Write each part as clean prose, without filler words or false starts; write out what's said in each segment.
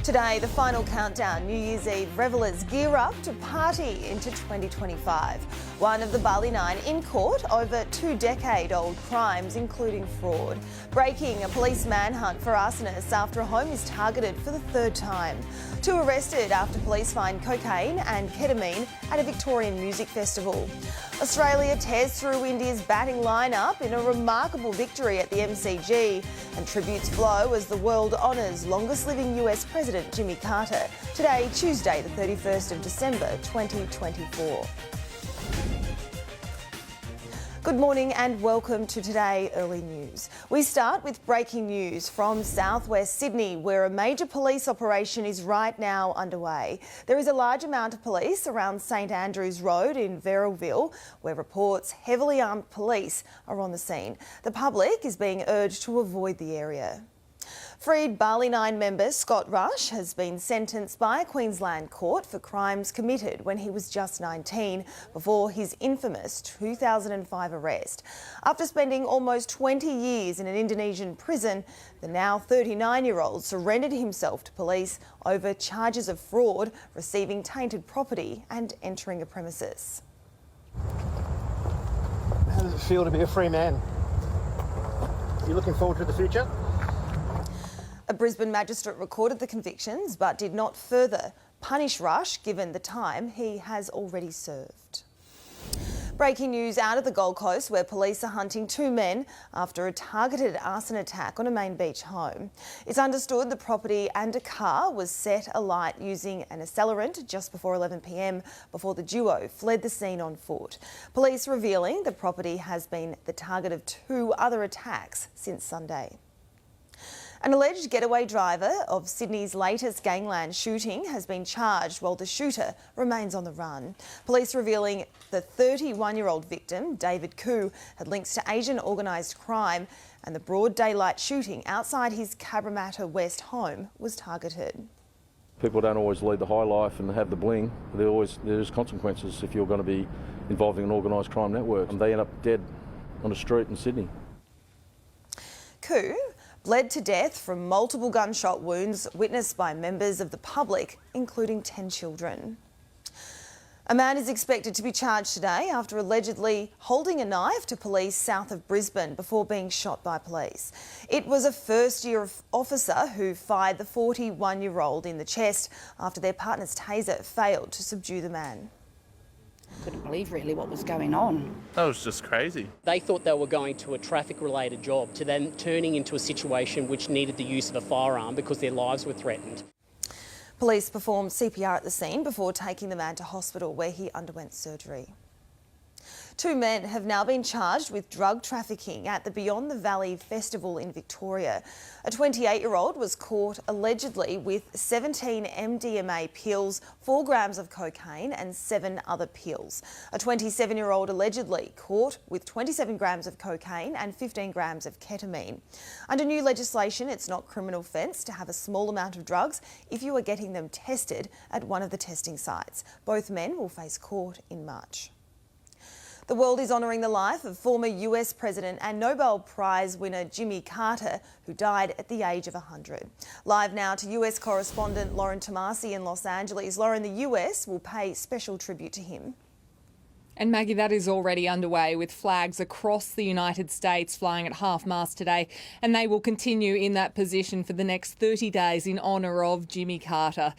Today, the final countdown. New Year's Eve revellers gear up to party into 2025. One of the Bali Nine in court over 2-decade-old crimes, including fraud. Breaking a police manhunt for arsonists after a home is targeted for the third time. 2 arrested after police find cocaine and ketamine at a Victorian music festival. Australia tears through India's batting lineup in a remarkable victory at the MCG, and tributes flow as the world honours longest-living US President Jimmy Carter. Today, Tuesday, the 31st of December, 2024. Good morning and welcome to Today Early News. We start with breaking news from southwest Sydney, where a major police operation is right now underway. There is a large amount of police around St Andrews Road in Verrillville, where reports heavily armed police are on the scene. The public is being urged to avoid the area. Freed Bali Nine member Scott Rush has been sentenced by a Queensland court for crimes committed when he was just 19 before his infamous 2005 arrest. After spending almost 20 years in an Indonesian prison, the now 39-year-old surrendered himself to police over charges of fraud, receiving tainted property and entering a premises. How does it feel to be a free man? You looking forward to the future? A Brisbane magistrate recorded the convictions but did not further punish Rush given the time he has already served. Breaking news out of the Gold Coast, where police are hunting 2 men after a targeted arson attack on a main beach home. It's understood the property and a car was set alight using an accelerant just before 11 p.m. before the duo fled the scene on foot. Police revealing the property has been the target of 2 other attacks since Sunday. An alleged getaway driver of Sydney's latest gangland shooting has been charged while the shooter remains on the run. Police revealing the 31-year-old victim, David Koo, had links to Asian organised crime, and the broad daylight shooting outside his Cabramatta West home was targeted. People don't always lead the high life and have the bling. There's consequences if you're going to be involved in an organised crime network. And they end up dead on a street in Sydney. Koo bled to death from multiple gunshot wounds witnessed by members of the public, including 10 children. A man is expected to be charged today after allegedly holding a knife to police south of Brisbane before being shot by police. It was a first-year officer who fired the 41-year-old in the chest after their partner's taser failed to subdue the man. Couldn't believe really what was going on. That was just crazy. They thought they were going to a traffic-related job to then turning into a situation which needed the use of a firearm because their lives were threatened. Police performed CPR at the scene before taking the man to hospital where he underwent surgery. 2 men have now been charged with drug trafficking at the Beyond the Valley Festival in Victoria. A 28-year-old was caught allegedly with 17 MDMA pills, 4 grams of cocaine and 7 other pills. A 27-year-old allegedly caught with 27 grams of cocaine and 15 grams of ketamine. Under new legislation, it's not criminal offence to have a small amount of drugs if you are getting them tested at one of the testing sites. Both men will face court in March. The world is honouring the life of former US President and Nobel Prize winner Jimmy Carter, who died at the age of 100. Live now to US correspondent Lauren Tomasi in Los Angeles. Lauren, the US will pay special tribute to him. And Maggie, that is already underway with flags across the United States flying at half-mast today, and they will continue in that position for the next 30 days in honour of Jimmy Carter.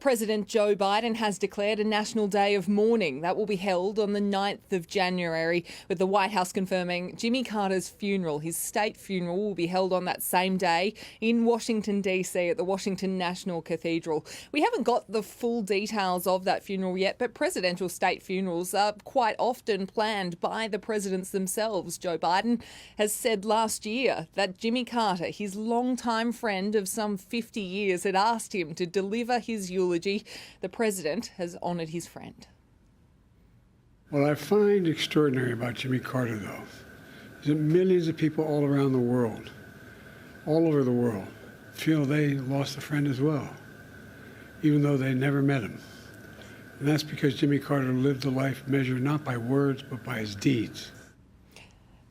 President Joe Biden has declared a national day of mourning that will be held on the 9th of January, with the White House confirming Jimmy Carter's funeral. His state funeral will be held on that same day in Washington, D.C. at the Washington National Cathedral. We haven't got the full details of that funeral yet, but presidential state funerals are quite often planned by the presidents themselves. Joe Biden has said last year that Jimmy Carter, his longtime friend of some 50 years, had asked him to deliver his eulogy. The president has honoured his friend. What I find extraordinary about Jimmy Carter, though, is that millions of people all around the world, all over the world, feel they lost a friend as well, even though they never met him. And that's because Jimmy Carter lived a life measured not by words, but by his deeds.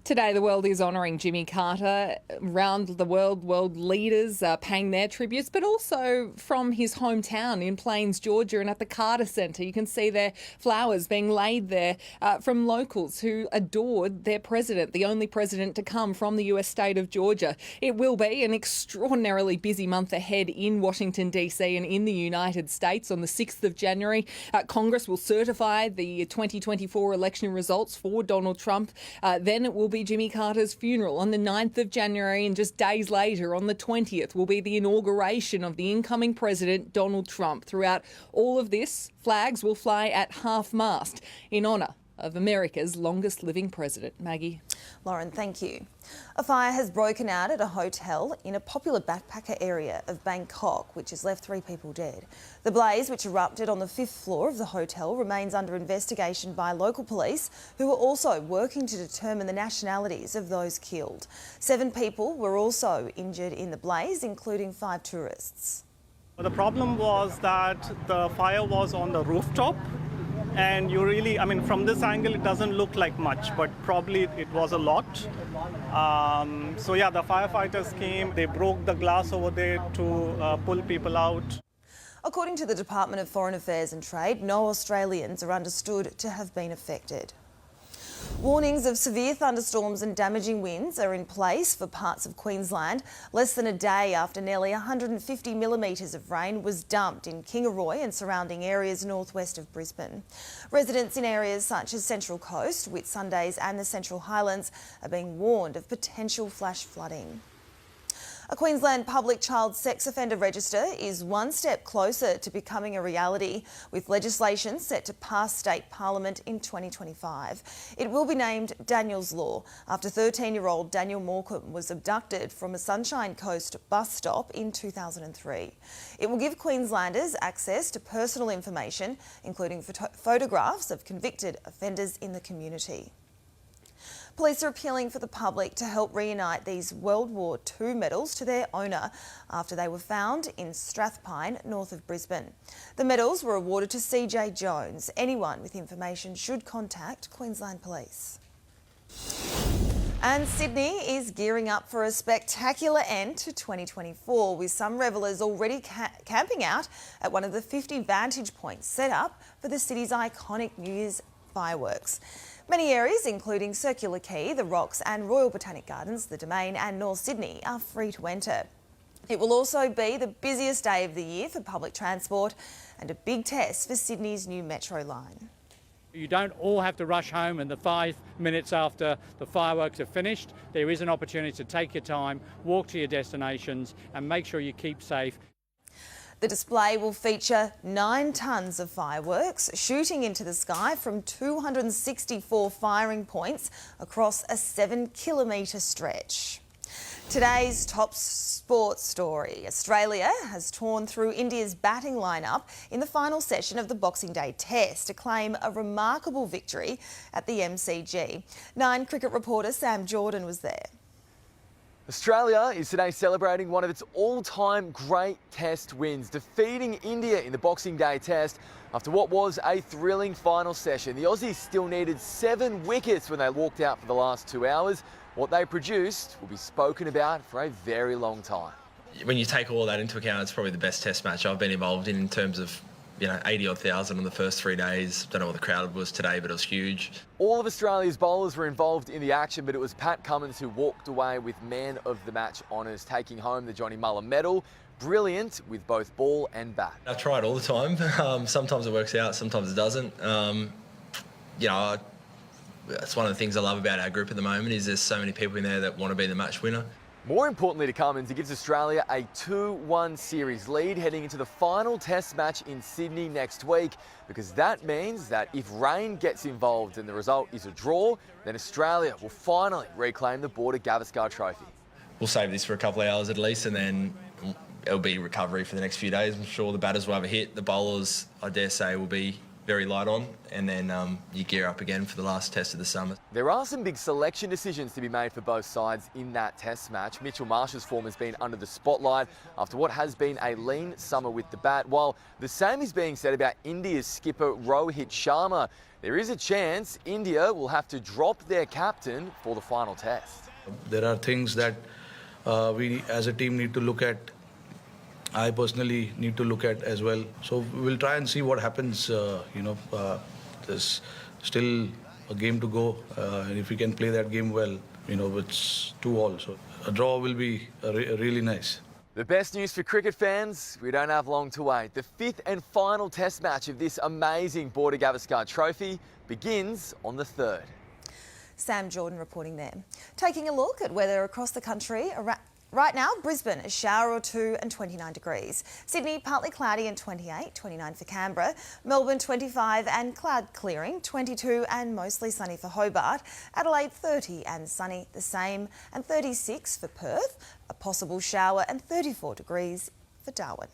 Today, the world is honouring Jimmy Carter. Around the world leaders are paying their tributes, but also from his hometown in Plains, Georgia, and at the Carter Centre. You can see their flowers being laid there from locals who adored their president, the only president to come from the US state of Georgia. It will be an extraordinarily busy month ahead in Washington, D.C. and in the United States. On the 6th of January, Congress will certify the 2024 election results for Donald Trump. Then it will be Jimmy Carter's funeral on the 9th of January, and just days later, on the 20th, will be the inauguration of the incoming president, Donald Trump. Throughout all of this, flags will fly at half-mast in honour of America's longest living president. Maggie. Lauren, thank you. A fire has broken out at a hotel in a popular backpacker area of Bangkok, which has left 3 people dead. The blaze, which erupted on the 5th floor of the hotel, remains under investigation by local police, who are also working to determine the nationalities of those killed. 7 people were also injured in the blaze, including 5 tourists. The problem was that the fire was on the rooftop. And from this angle, it doesn't look like much, but probably it was a lot. The firefighters came, they broke the glass over there to pull people out. According to the Department of Foreign Affairs and Trade, no Australians are understood to have been affected. Warnings of severe thunderstorms and damaging winds are in place for parts of Queensland, less than a day after nearly 150 millimetres of rain was dumped in Kingaroy and surrounding areas northwest of Brisbane. Residents in areas such as Central Coast, Whitsundays and the Central Highlands are being warned of potential flash flooding. A Queensland public child sex offender register is one step closer to becoming a reality, with legislation set to pass state parliament in 2025. It will be named Daniel's Law, after 13-year-old Daniel Morecambe was abducted from a Sunshine Coast bus stop in 2003. It will give Queenslanders access to personal information, including photographs of convicted offenders in the community. Police are appealing for the public to help reunite these World War II medals to their owner after they were found in Strathpine, north of Brisbane. The medals were awarded to CJ Jones. Anyone with information should contact Queensland Police. And Sydney is gearing up for a spectacular end to 2024, with some revellers already camping out at one of the 50 vantage points set up for the city's iconic New Year's fireworks. Many areas, including Circular Quay, the Rocks and Royal Botanic Gardens, the Domain and North Sydney, are free to enter. It will also be the busiest day of the year for public transport and a big test for Sydney's new metro line. You don't all have to rush home and the 5 minutes after the fireworks are finished. There is an opportunity to take your time, walk to your destinations and make sure you keep safe. The display will feature 9 tonnes of fireworks shooting into the sky from 264 firing points across a 7-kilometre stretch. Today's top sports story. Australia has torn through India's batting lineup in the final session of the Boxing Day Test to claim a remarkable victory at the MCG. 9 cricket reporter Sam Jordan was there. Australia is today celebrating one of its all-time great Test wins, defeating India in the Boxing Day Test after what was a thrilling final session. The Aussies still needed 7 wickets when they walked out for the last 2 hours. What they produced will be spoken about for a very long time. When you take all that into account, it's probably the best Test match I've been involved in terms of 80-odd thousand on the first 3 days. Don't know what the crowd was today, but it was huge. All of Australia's bowlers were involved in the action, but it was Pat Cummins who walked away with Man of the Match honours, taking home the Johnny Mullen medal. Brilliant with both ball and bat. I try it all the time. Sometimes it works out, sometimes it doesn't. That's one of the things I love about our group at the moment is there's so many people in there that want to be the match winner. More importantly to Cummins, it gives Australia a 2-1 series lead heading into the final Test match in Sydney next week, because that means that if rain gets involved and the result is a draw, then Australia will finally reclaim the Border Gavaskar Trophy. We'll save this for a couple of hours at least, and then it'll be recovery for the next few days. I'm sure the batters will have a hit. The bowlers, I dare say, will be very light on, and then you gear up again for the last test of the summer. There are some big selection decisions to be made for both sides in that test match. Mitchell Marsh's form has been under the spotlight after what has been a lean summer with the bat, while the same is being said about India's skipper Rohit Sharma. There is a chance India will have to drop their captain for the final test. There are things that we as a team need to look at. I personally need to look at as well. So we'll try and see what happens. There's still a game to go, and if we can play that game well, it's 2-2. So a draw will be really nice. The best news for cricket fans, we don't have long to wait. The 5th and final test match of this amazing Border Gavaskar Trophy begins on the 3rd. Sam Jordan reporting there. Taking a look at weather across the country. Right now, Brisbane, a shower or two and 29 degrees. Sydney, partly cloudy and 28, 29 for Canberra. Melbourne, 25 and cloud clearing, 22 and mostly sunny for Hobart. Adelaide, 30 and sunny, the same, and 36 for Perth. A possible shower and 34 degrees for Darwin.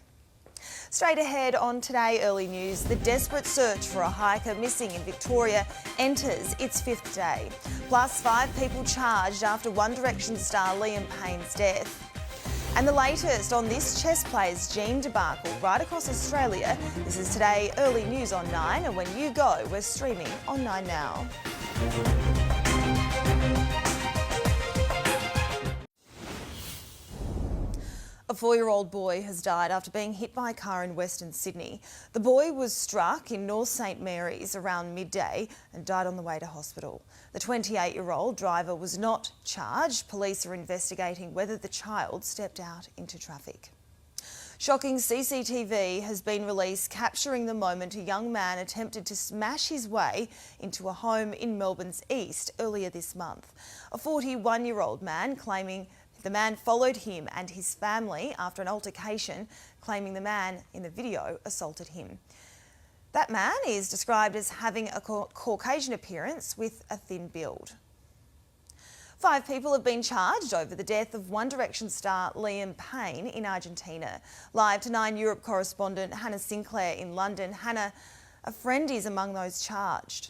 Straight ahead on Today Early News, the desperate search for a hiker missing in Victoria enters its 5th day. Plus 5 people charged after One Direction star Liam Payne's death. And the latest on this chess player's gene debacle right across Australia. This is Today Early News on 9, and when you go, we're streaming on 9 Now. A 4-year-old boy has died after being hit by a car in Western Sydney. The boy was struck in North St Mary's around midday and died on the way to hospital. The 28-year-old driver was not charged. Police are investigating whether the child stepped out into traffic. Shocking CCTV has been released capturing the moment a young man attempted to smash his way into a home in Melbourne's east earlier this month. A 41-year-old man claiming the man followed him and his family after an altercation, claiming the man in the video assaulted him. That man is described as having a Caucasian appearance with a thin build. 5 people have been charged over the death of One Direction star Liam Payne in Argentina. Live to 9 Europe correspondent Hannah Sinclair in London. Hannah, a friend is among those charged.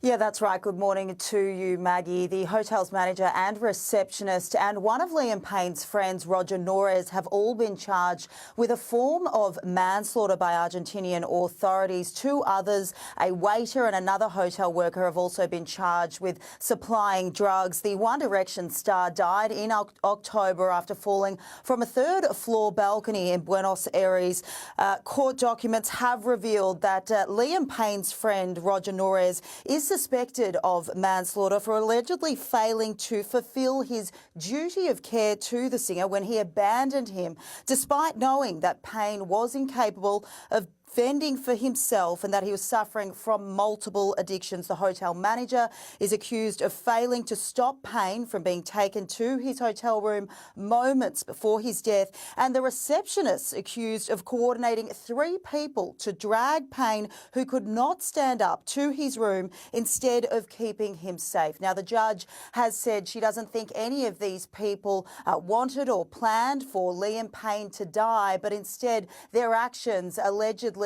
Yeah, that's right. Good morning to you, Maggie. The hotel's manager and receptionist and one of Liam Payne's friends, Roger Norres, have all been charged with a form of manslaughter by Argentinian authorities. 2 others, a waiter and another hotel worker, have also been charged with supplying drugs. The One Direction star died in October after falling from a 3rd floor balcony in Buenos Aires. Court documents have revealed that Liam Payne's friend, Roger Norres, is suspected of manslaughter for allegedly failing to fulfil his duty of care to the singer when he abandoned him, despite knowing that Payne was incapable of fending for himself and that he was suffering from multiple addictions. The hotel manager is accused of failing to stop Payne from being taken to his hotel room moments before his death, and the receptionist accused of coordinating 3 people to drag Payne, who could not stand up, to his room instead of keeping him safe. Now, the judge has said she doesn't think any of these people wanted or planned for Liam Payne to die, but instead their actions allegedly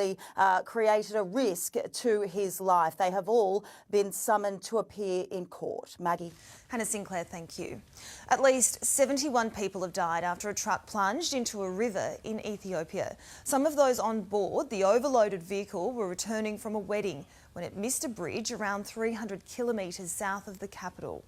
created a risk to his life. They have all been summoned to appear in court. Maggie. Hannah Sinclair, thank you. At least 71 people have died after a truck plunged into a river in Ethiopia. Some of those on board the overloaded vehicle were returning from a wedding when it missed a bridge around 300 kilometres south of the capital.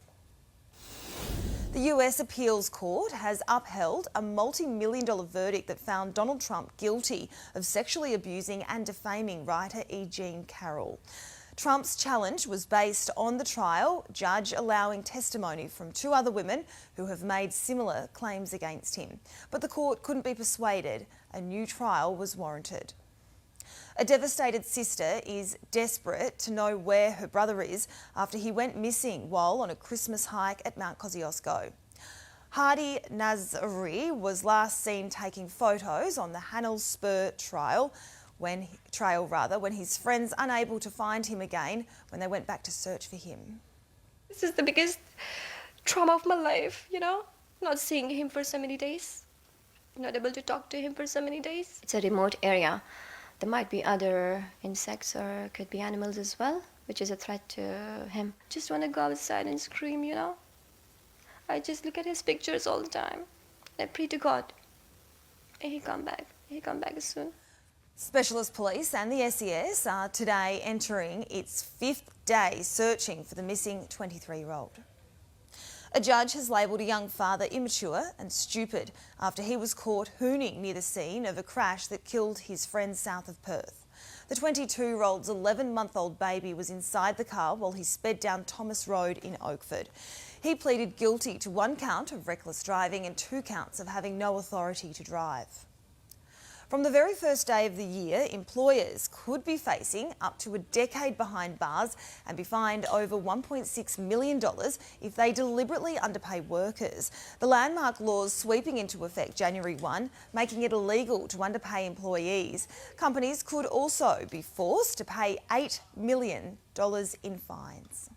The US Appeals Court has upheld a multi-million-dollar verdict that found Donald Trump guilty of sexually abusing and defaming writer E. Jean Carroll. Trump's challenge was based on the trial, judge allowing testimony from 2 other women who have made similar claims against him. But the court couldn't be persuaded. A new trial was warranted. A devastated sister is desperate to know where her brother is after he went missing while on a Christmas hike at Mount Kosciuszko. Hardy Nazari was last seen taking photos on the Hanel Spur trail when his friends unable to find him again when they went back to search for him. This is the biggest trauma of my life, not seeing him for so many days, not able to talk to him for so many days. It's a remote area there might be other insects or could be animals as well, which is a threat to him. Just want to go outside and scream, you know. I just look at his pictures all the time. I pray to God, may he come back. May he come back soon. Specialist police and the SES are today entering its 5th day searching for the missing 23-year-old. A judge has labelled a young father immature and stupid after he was caught hooning near the scene of a crash that killed his friend south of Perth. The 22-year-old's 11-month-old baby was inside the car while he sped down Thomas Road in Oakford. He pleaded guilty to 1 count of reckless driving and 2 counts of having no authority to drive. From the very first day of the year, employers could be facing up to a decade behind bars and be fined over $1.6 million if they deliberately underpay workers. The landmark laws sweeping into effect January 1, making it illegal to underpay employees. Companies could also be forced to pay $8 million in fines.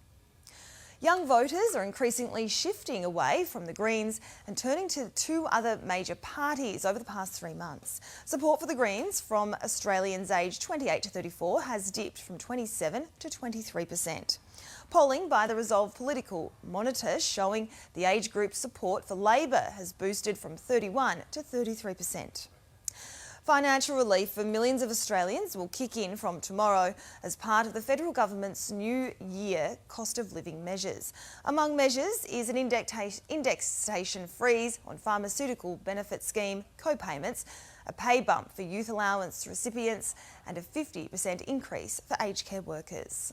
Young voters are increasingly shifting away from the Greens and turning to 2 other major parties over the past 3 months. Support for the Greens from Australians aged 28 to 34 has dipped from 27 to 23%. Polling by the Resolve Political Monitor showing the age group's support for Labor has boosted from 31 to 33%. Financial relief for millions of Australians will kick in from tomorrow as part of the federal government's new year cost of living measures. Among measures is an indexation freeze on pharmaceutical benefit scheme co-payments, a pay bump for youth allowance recipients and a 50% increase for aged care workers.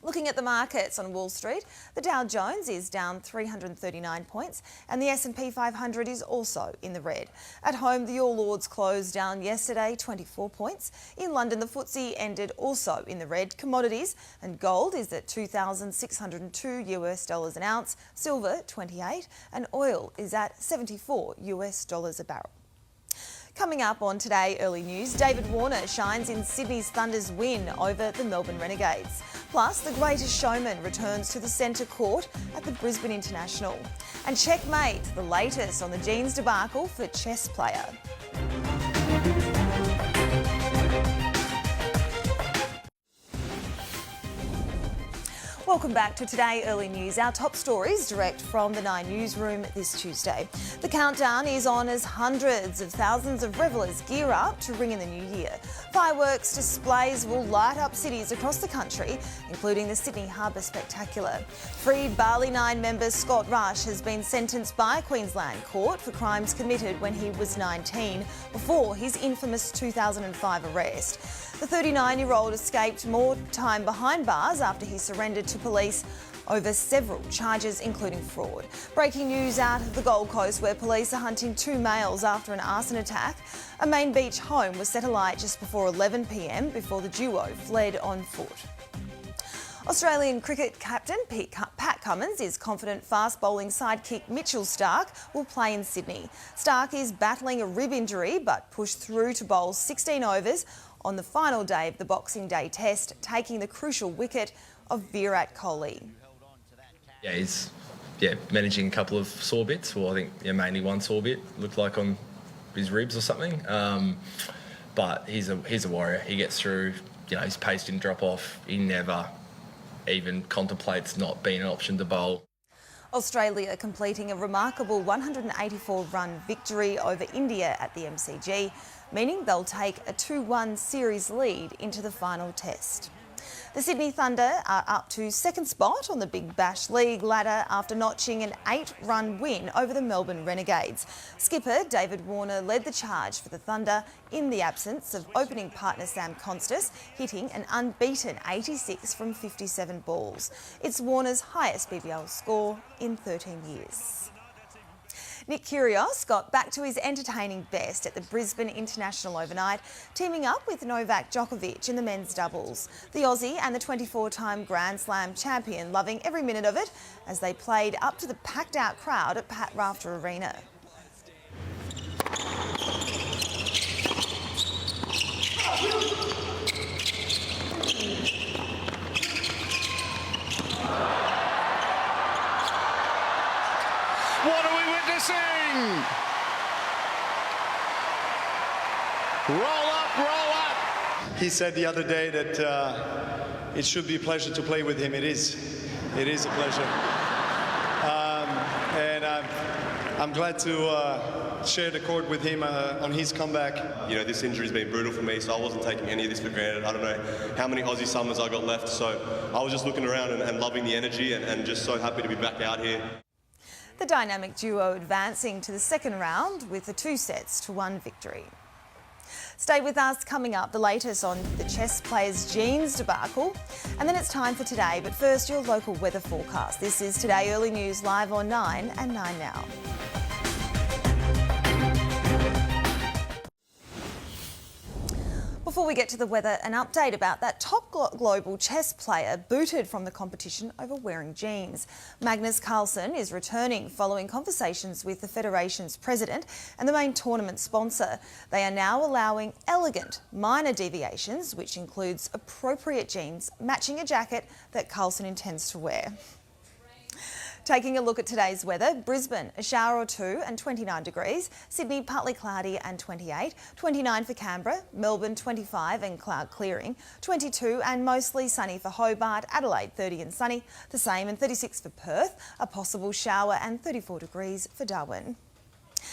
Looking at the markets on Wall Street, the Dow Jones is down 339 points and the S&P 500 is also in the red. At home, the All Ords closed down yesterday 24 points. In London, the FTSE ended also in the red. Commodities and gold is at $2,602 an ounce, silver 28 and oil is at $74 a barrel. Coming up on Today Early News, David Warner shines in Sydney's Thunder's win over the Melbourne Renegades. Plus, The Greatest Showman returns to the centre court at the Brisbane International. And Checkmate, the latest on the Jeans debacle for chess player. Welcome back to Today Early News. Our top stories direct from the 9 newsroom this Tuesday. The countdown is on as hundreds of thousands of revellers gear up to ring in the new year. Fireworks displays will light up cities across the country, including the Sydney Harbour Spectacular. Freed Barley 9 member Scott Rush has been sentenced by a Queensland court for crimes committed when he was 19, before his infamous 2005 arrest. The 39-year-old escaped more time behind bars after he surrendered to police over several charges, including fraud. Breaking news out of the Gold Coast, where police are hunting 2 males after an arson attack. A Main Beach home was set alight just before 11 p.m. before the duo fled on foot. Australian cricket captain Pat Cummins is confident fast-bowling sidekick Mitchell Starc will play in Sydney. Starc is battling a rib injury but pushed through to bowl 16 overs on the final day of the Boxing Day test, taking the crucial wicket of Virat Kohli. Yeah, he's managing a couple of sore bits. Well, I think mainly one sore bit looked like on his ribs or something. But he's a warrior. He gets through. His pace didn't drop off. He never even contemplates not being an option to bowl. Australia completing a remarkable 184-run victory over India at the MCG, meaning they'll take a 2-1 series lead into the final test. The Sydney Thunder are up to second spot on the Big Bash League ladder after notching an 8-run win over the Melbourne Renegades. Skipper David Warner led the charge for the Thunder in the absence of opening partner Sam Constas, hitting an unbeaten 86 from 57 balls. It's Warner's highest BBL score in 13 years. Nick Kyrgios got back to his entertaining best at the Brisbane International overnight, teaming up with Novak Djokovic in the men's doubles. The Aussie and the 24-time Grand Slam champion loving every minute of it as they played up to the packed-out crowd at Pat Rafter Arena. What are we witnessing? Roll up, roll up. he said the other day that it should be a pleasure to play with him. It is. It is a pleasure. And I'm glad to share the court with him on his comeback. You know, this injury's been brutal for me, so I wasn't taking any of this for granted. I don't know how many Aussie summers I got left, so I was just looking around and loving the energy and just so happy to be back out here. The dynamic duo advancing to the second round with a 2-1 victory. Stay with us. Coming up, the latest on the chess players' jeans debacle. And then it's time for Today. But first, your local weather forecast. This is Today Early News live on 9 and 9 now. Before we get to the weather, an update about that top global chess player booted from the competition over wearing jeans. Magnus Carlsen is returning following conversations with the Federation's president and the main tournament sponsor. They are now allowing elegant minor deviations, which includes appropriate jeans matching a jacket that Carlsen intends to wear. Taking a look at today's weather, Brisbane, a shower or two and 29 degrees. Sydney, partly cloudy and 28. 29 for Canberra. Melbourne, 25 and cloud clearing. 22 and mostly sunny for Hobart. Adelaide, 30 and sunny. The same, and 36 for Perth. A possible shower and 34 degrees for Darwin.